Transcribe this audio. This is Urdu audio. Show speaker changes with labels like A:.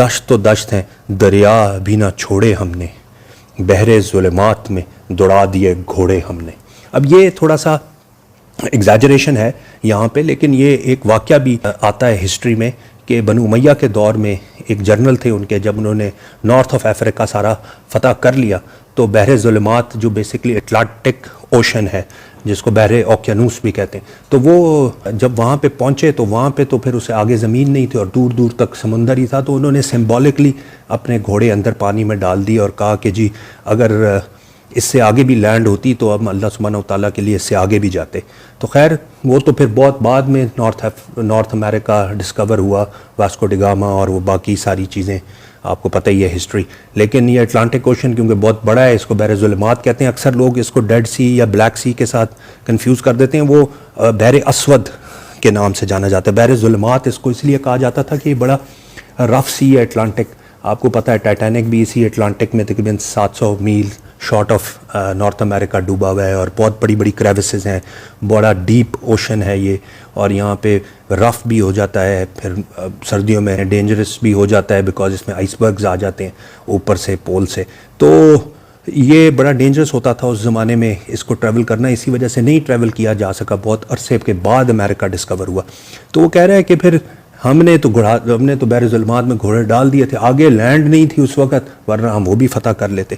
A: دشت تو دشت ہیں دریا بھی نہ چھوڑے ہم نے، بحر ظلمات میں دوڑا دیے گھوڑے ہم نے. اب یہ تھوڑا سا ایگزیجریشن ہے یہاں پہ، لیکن یہ ایک واقعہ بھی آتا ہے ہسٹری میں کہ بنو امیہ کے دور میں ایک جنرل تھے ان کے، جب انہوں نے نارتھ آف افریقہ سارا فتح کر لیا تو بحر ظلمات جو بیسکلی اٹلانٹک اوشن ہے جس کو بحر اوقیانوس بھی کہتے ہیں، تو وہ جب وہاں پہ پہنچے تو وہاں پہ تو پھر اسے آگے زمین نہیں تھی اور دور دور تک سمندر ہی تھا، تو انہوں نے سمبولکلی اپنے گھوڑے اندر پانی میں ڈال دی اور کہا کہ جی اگر اس سے آگے بھی لینڈ ہوتی تو اب اللہ سبحانہ و تعالیٰ کے لیے اس سے آگے بھی جاتے. تو خیر وہ تو پھر بہت بعد میں نارتھ امریکہ ڈسکور ہوا، واسکو ڈی گاما اور وہ باقی ساری چیزیں آپ کو پتہ ہی ہے ہسٹری. لیکن یہ اٹلانٹک اوشن کیونکہ بہت بڑا ہے، اس کو بحر ظلمات کہتے ہیں. اکثر لوگ اس کو ڈیڈ سی یا بلیک سی کے ساتھ کنفیوز کر دیتے ہیں. وہ بحر اسود کے نام سے جانا جاتا ہے. بحر ظلمات اس کو اس لیے کہا جاتا تھا کہ یہ بڑا رف سی ہے اٹلانٹک. آپ کو پتہ ہے ٹائٹینک بھی اسی اٹلانٹک میں تقریباً 700 میل شارٹ آف نارتھ امریکہ ڈوبا ہوا ہے اور بہت بڑی بڑی کریوسز ہیں، بڑا ڈیپ اوشن ہے یہ، اور یہاں پہ رف بھی ہو جاتا ہے، پھر سردیوں میں ڈینجرس بھی ہو جاتا ہے بیکاز اس میں آئس برگز آ جاتے ہیں اوپر سے پول سے. تو یہ بڑا ڈینجرس ہوتا تھا اس زمانے میں اس کو ٹریول کرنا، اسی وجہ سے نہیں ٹریول کیا جا سکا. بہت عرصے کے بعد امریکہ ڈسکور ہوا. تو وہ کہہ رہے ہیں کہ پھر ہم نے تو بحر ظلمات میں گھوڑے ڈال دیے تھے، آگے لینڈ نہیں تھی اس وقت ورنہ ہم وہ بھی فتح کر لیتے.